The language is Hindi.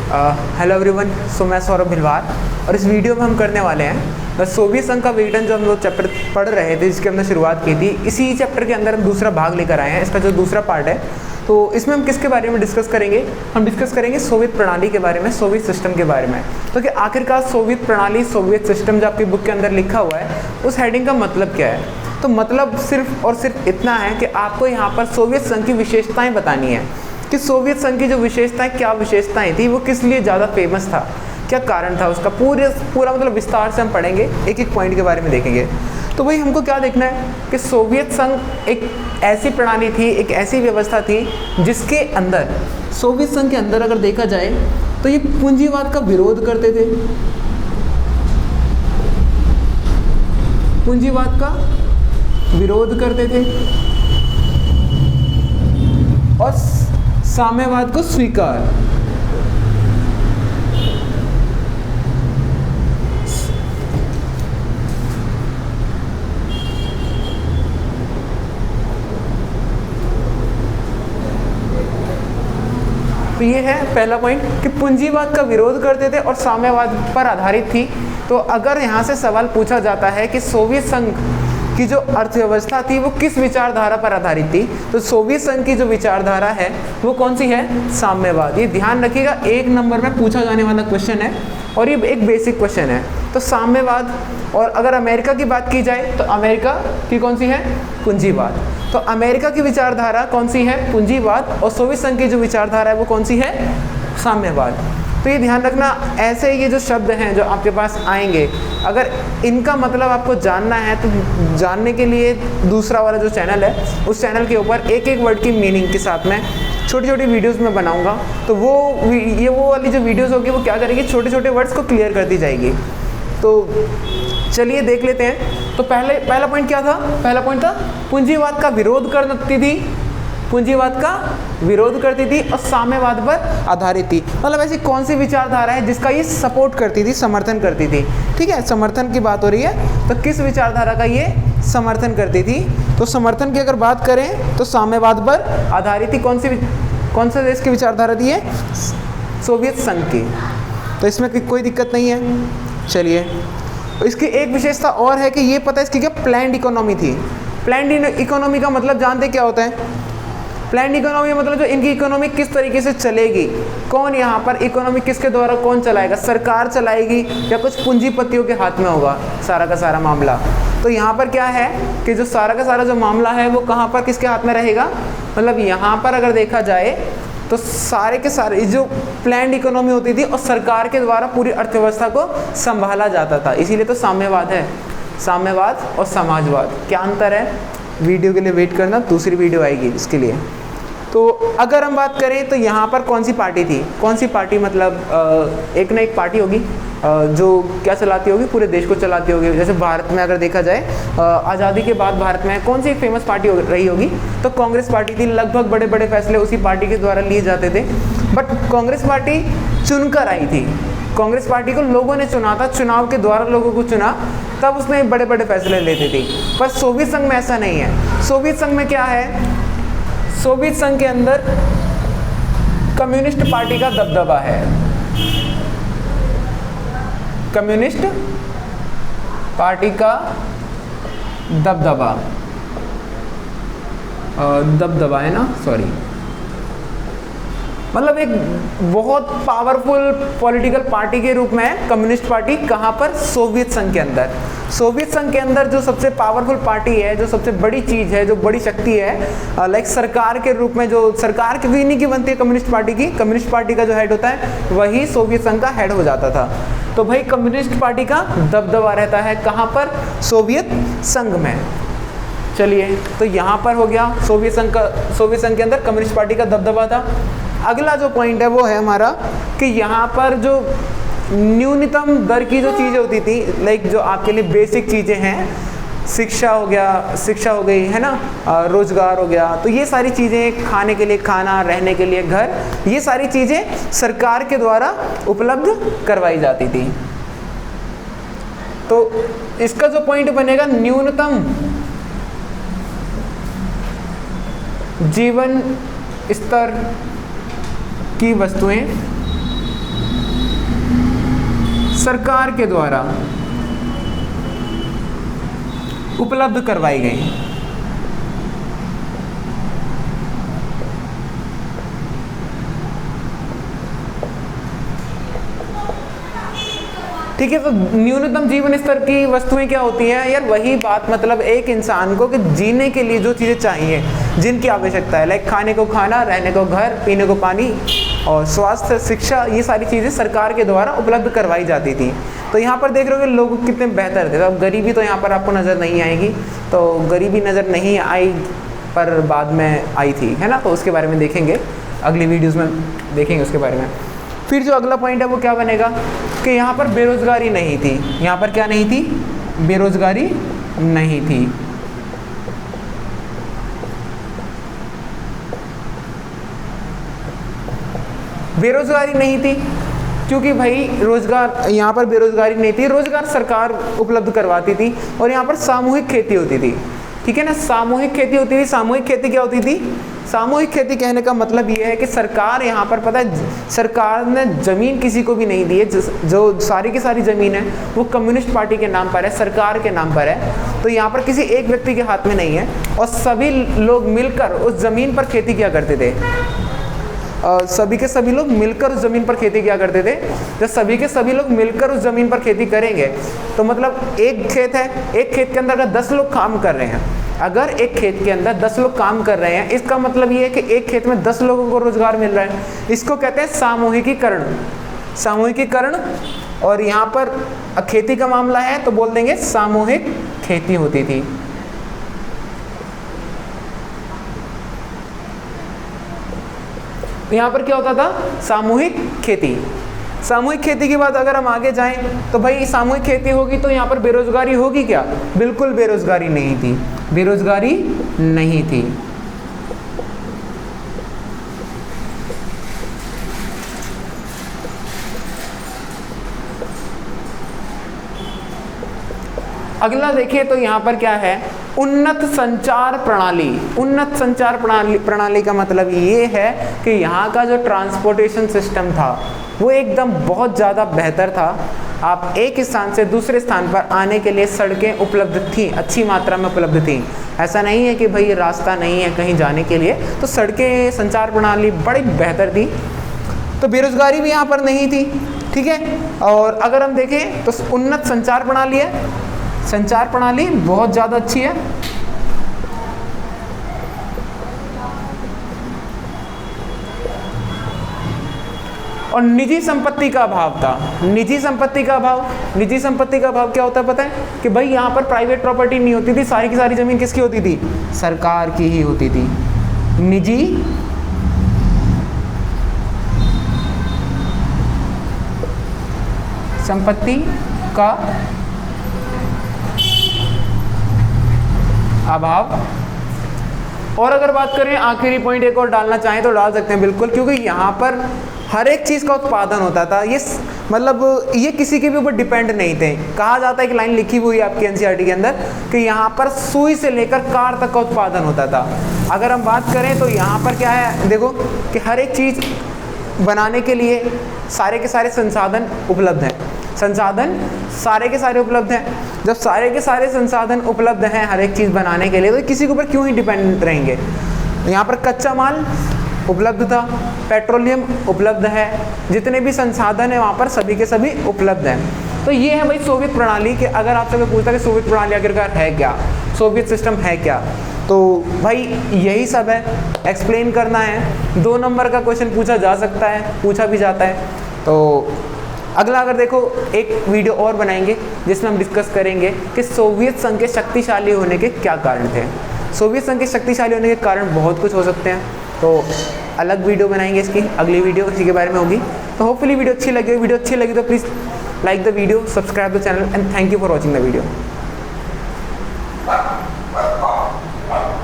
हेलो एवरीवन, सो मैं सौरभ भिलवार और इस वीडियो में हम करने वाले हैं सोवियत संघ का विघटन। जो हम लोग चैप्टर पढ़ रहे थे जिसके हमने शुरुआत की थी, इसी चैप्टर के अंदर हम दूसरा भाग लेकर आए हैं। इसका जो दूसरा पार्ट है तो इसमें हम किसके बारे में डिस्कस करेंगे? हम डिस्कस करेंगे सोवियत प्रणाली के बारे में, सोवियत सिस्टम के बारे में। तो कि आखिरकार सोवियत प्रणाली, सोवियत सिस्टम जो आपकी बुक के अंदर लिखा हुआ है, उस हेडिंग का मतलब क्या है? तो मतलब सिर्फ और सिर्फ इतना है कि आपको यहाँ पर सोवियत संघ की विशेषताएं बतानी है कि सोवियत संघ की जो विशेषताएं, क्या विशेषताएं थी, वो किस लिए ज़्यादा फेमस था, क्या कारण था उसका, पूरा मतलब विस्तार से हम पढ़ेंगे, एक एक पॉइंट के बारे में देखेंगे। तो भाई हमको क्या देखना है कि सोवियत संघ एक ऐसी प्रणाली थी, एक ऐसी व्यवस्था थी जिसके अंदर, सोवियत संघ के अंदर अगर देखा जाए तो ये पूंजीवाद का विरोध करते थे, पूंजीवाद का विरोध करते थे और साम्यवाद को स्वीकार, तो ये है पहला पॉइंट कि पूंजीवाद का विरोध करते थे और साम्यवाद पर आधारित थी। तो अगर यहाँ से सवाल पूछा जाता है कि सोवियत संघ की जो अर्थव्यवस्था थी वो किस विचारधारा पर आधारित थी, तो सोवियत संघ की जो विचारधारा है वो कौन सी है? साम्यवाद। ये ध्यान रखिएगा, एक नंबर में पूछा जाने वाला क्वेश्चन है और ये एक बेसिक क्वेश्चन है। तो साम्यवाद। और अगर अमेरिका की बात की जाए तो अमेरिका की कौन सी है? पूंजीवाद। तो अमेरिका की विचारधारा कौन सी है? पूंजीवाद। और सोवियत संघ की जो विचारधारा है वो कौन सी है? साम्यवाद। तो ये ध्यान रखना, ऐसे ये जो शब्द हैं जो आपके पास आएंगे, अगर इनका मतलब आपको जानना है तो जानने के लिए दूसरा वाला जो चैनल है, उस चैनल के ऊपर एक एक वर्ड की मीनिंग के साथ में छोटी छोटी वीडियोस में बनाऊंगा। तो वो वाली जो वीडियोस होगी वो क्या करेगी? छोटे छोटे वर्ड्स को क्लियर करती जाएगी। तो चलिए देख लेते हैं। तो पहला पॉइंट क्या था? पहला पॉइंट था पूंजीवाद का विरोध करती थी, पूंजीवाद का विरोध करती थी और साम्यवाद पर आधारित थी। मतलब ऐसी कौन सी विचारधारा है जिसका ये सपोर्ट करती थी, समर्थन करती थी? ठीक है, समर्थन की बात हो रही है, तो किस विचारधारा का ये समर्थन करती थी? तो समर्थन की अगर बात करें तो साम्यवाद पर आधारित थी। कौन से देश की विचारधारा थी ये? सोवियत संघ की। तो इसमें कोई दिक्कत नहीं है। चलिए, इसकी एक विशेषता और है कि ये पता है इसकी क्या? प्लान्ड इकोनॉमी थी। प्लान्ड इकोनॉमी का मतलब जानते क्या होता है? प्लान्ड इकोनॉमी मतलब जो इनकी इकोनॉमी किस तरीके से चलेगी, कौन यहाँ पर इकोनॉमी किसके द्वारा कौन चलाएगा? सरकार चलाएगी या कुछ पूंजीपतियों के हाथ में होगा सारा का सारा मामला? तो यहाँ पर क्या है कि जो सारा का सारा जो मामला है वो कहाँ पर, किसके हाथ में रहेगा? मतलब यहाँ पर अगर देखा जाए तो सारे के सारे जो प्लान्ड इकोनॉमी होती थी और सरकार के द्वारा पूरी अर्थव्यवस्था को संभाला जाता था। इसीलिए तो साम्यवाद है। साम्यवाद और समाजवाद, क्या अंतर है? वीडियो के लिए वेट करना, दूसरी वीडियो आएगी इसके लिए। तो अगर हम बात करें तो यहाँ पर कौन सी पार्टी थी? कौन सी पार्टी मतलब एक ना एक पार्टी होगी जो क्या चलाती होगी? पूरे देश को चलाती होगी। जैसे भारत में अगर देखा जाए, आज़ादी के बाद भारत में कौन सी एक फेमस पार्टी रही होगी? तो कांग्रेस पार्टी थी। लगभग बड़े बड़े फैसले उसी पार्टी के द्वारा लिए जाते थे। बट कांग्रेस पार्टी चुनकर आई थी, कांग्रेस पार्टी को लोगों ने चुना था, चुनाव के द्वारा लोगों को चुना, तब उसने बड़े बड़े फैसले लेती थी। पर सोवियत संघ में ऐसा नहीं है। सोवियत संघ में क्या है? सोवियत संघ के अंदर कम्युनिस्ट पार्टी का दबदबा है। कम्युनिस्ट पार्टी का दबदबा है ना, सॉरी, मतलब एक बहुत पावरफुल पॉलिटिकल पार्टी के रूप में है कम्युनिस्ट पार्टी। कहाँ पर? सोवियत संघ के अंदर। सोवियत संघ के अंदर जो सबसे पावरफुल पार्टी है, जो सबसे बड़ी चीज़ है, जो बड़ी शक्ति है, लाइक सरकार के रूप में, जो सरकार की नहीं की बनती है कम्युनिस्ट पार्टी की, कम्युनिस्ट पार्टी का जो हेड होता है वही सोवियत संघ का हेड हो जाता था। तो भाई कम्युनिस्ट पार्टी का दबदबा रहता है कहाँ पर? सोवियत संघ में। चलिए, तो यहाँ पर हो गया सोवियत संघ के अंदर कम्युनिस्ट पार्टी का दबदबा था। अगला जो पॉइंट है वो है हमारा कि यहाँ पर जो न्यूनतम दर की जो चीज़ें होती थी, लाइक जो आपके लिए बेसिक चीज़ें हैं, शिक्षा हो गया, शिक्षा हो गई है ना, रोजगार हो गया, तो ये सारी चीज़ें, खाने के लिए खाना, रहने के लिए घर, ये सारी चीज़ें सरकार के द्वारा उपलब्ध करवाई जाती थी। तो इसका जो पॉइंट बनेगा, न्यूनतम जीवन स्तर की वस्तुएं सरकार के द्वारा उपलब्ध करवाई गई। ठीक है, तो न्यूनतम जीवन स्तर की वस्तुएं क्या होती हैं यार? वही बात, मतलब एक इंसान को कि जीने के लिए जो चीज़ें चाहिए, जिनकी आवश्यकता है, लाइक खाने को खाना, रहने को घर, पीने को पानी और स्वास्थ्य, शिक्षा, ये सारी चीज़ें सरकार के द्वारा उपलब्ध करवाई जाती थी। तो यहाँ पर देख रहे हो कि लोग कितने बेहतर थे। तो अब गरीबी तो यहाँ पर आपको नज़र नहीं आएगी, तो गरीबी नज़र नहीं आई पर बाद में आई थी, है ना। तो उसके बारे में देखेंगे अगली वीडियोज़ में, देखेंगे उसके बारे में। फिर जो अगला पॉइंट है वो क्या बनेगा कि यहाँ पर बेरोजगारी नहीं थी। यहाँ पर क्या नहीं थी? बेरोजगारी नहीं थी। बेरोजगारी नहीं थी क्योंकि भाई रोजगार, यहाँ पर बेरोजगारी नहीं थी, रोजगार सरकार उपलब्ध करवाती थी। और यहाँ पर सामूहिक खेती होती थी, ठीक है ना, सामूहिक खेती होती थी। सामूहिक खेती क्या होती थी? सामूहिक खेती कहने का मतलब ये है कि सरकार यहाँ पर, पता है, सरकार ने ज़मीन किसी को भी नहीं दी है। जो सारी की सारी ज़मीन है वो कम्युनिस्ट पार्टी के नाम पर है, सरकार के नाम पर है। तो यहाँ पर किसी एक व्यक्ति के हाथ में नहीं है और सभी लोग मिलकर उस ज़मीन पर खेती किया करते थे। सभी के सभी लोग मिलकर उस ज़मीन पर खेती किया करते थे। जब सभी के सभी लोग मिलकर उस ज़मीन पर खेती करेंगे तो मतलब एक खेत है, एक खेत के अंदर अगर 10 लोग काम कर रहे हैं, अगर एक खेत के अंदर 10 लोग काम कर रहे हैं, इसका मतलब ये है कि एक खेत में 10 लोगों को रोजगार मिल रहा है। इसको कहते हैं सामूहिकीकरण, सामूहिकीकरण। और यहाँ पर खेती का मामला है तो बोल देंगे सामूहिक खेती होती थी। यहाँ पर क्या होता था? सामूहिक खेती। सामूहिक खेती के बाद अगर हम आगे जाएं तो भाई सामूहिक खेती होगी तो यहाँ पर बेरोजगारी होगी क्या? बिल्कुल बेरोजगारी नहीं थी, बेरोजगारी नहीं थी। अगला देखिए तो यहाँ पर क्या है? उन्नत संचार प्रणाली। उन्नत संचार प्रणाली का मतलब ये है कि यहाँ का जो ट्रांसपोर्टेशन सिस्टम था वो एकदम बहुत ज़्यादा बेहतर था। आप एक स्थान से दूसरे स्थान पर आने के लिए सड़कें उपलब्ध थी, अच्छी मात्रा में उपलब्ध थी। ऐसा नहीं है कि भाई रास्ता नहीं है कहीं जाने के लिए, तो सड़कें, संचार प्रणाली बड़ी बेहतर थी। तो बेरोजगारी भी यहाँ पर नहीं थी, ठीक है। और अगर हम देखें तो उन्नत संचार प्रणाली है, संचार प्रणाली बहुत ज़्यादा अच्छी है। और निजी संपत्ति का अभाव था। निजी संपत्ति का अभाव, निजी संपत्ति का अभाव क्या होता है पता है? कि भाई यहाँ पर प्राइवेट प्रॉपर्टी नहीं होती थी, सारी की सारी जमीन किसकी होती थी? सरकार की ही होती थी। निजी संपत्ति का अभाव। और अगर बात करें आखिरी पॉइंट एक और डालना चाहें तो डाल सकते हैं बिल्कुल, क्योंकि यहाँ पर हर एक चीज़ का उत्पादन होता था। ये मतलब ये किसी के भी ऊपर डिपेंड नहीं थे। कहा जाता है, एक लाइन लिखी हुई है आपकी एनसीईआरटी के अंदर कि यहाँ पर सुई से लेकर कार तक का उत्पादन होता था। अगर हम बात करें तो यहाँ पर क्या है, देखो कि हर एक चीज़ बनाने के लिए सारे के सारे संसाधन उपलब्ध हैं। संसाधन सारे के सारे उपलब्ध हैं। जब सारे के सारे संसाधन उपलब्ध हैं हर एक चीज़ बनाने के लिए, तो किसी के ऊपर क्यों ही डिपेंडेंट रहेंगे। यहाँ पर कच्चा माल उपलब्ध था, पेट्रोलियम उपलब्ध है, जितने भी संसाधन हैं वहाँ पर सभी के सभी उपलब्ध हैं। तो ये है भाई सोवियत प्रणाली के। अगर आपसे कोई पूछता है कि सोवियत प्रणाली आखिरकार है क्या, सोवियत सिस्टम है क्या, तो भाई यही सब है, एक्सप्लेन करना है। 2 नंबर का क्वेश्चन पूछा जा सकता है, पूछा भी जाता है। तो अगला अगर देखो एक वीडियो और बनाएंगे जिसमें हम डिस्कस करेंगे कि सोवियत संघ के शक्तिशाली होने के क्या कारण थे। सोवियत संघ के शक्तिशाली होने के कारण बहुत कुछ हो सकते हैं, तो अलग वीडियो बनाएंगे इसकी, अगली वीडियो इसी के बारे में होगी। तो होपफुली वीडियो अच्छी लगी तो please like the video, subscribe the channel and thank you for watching the video.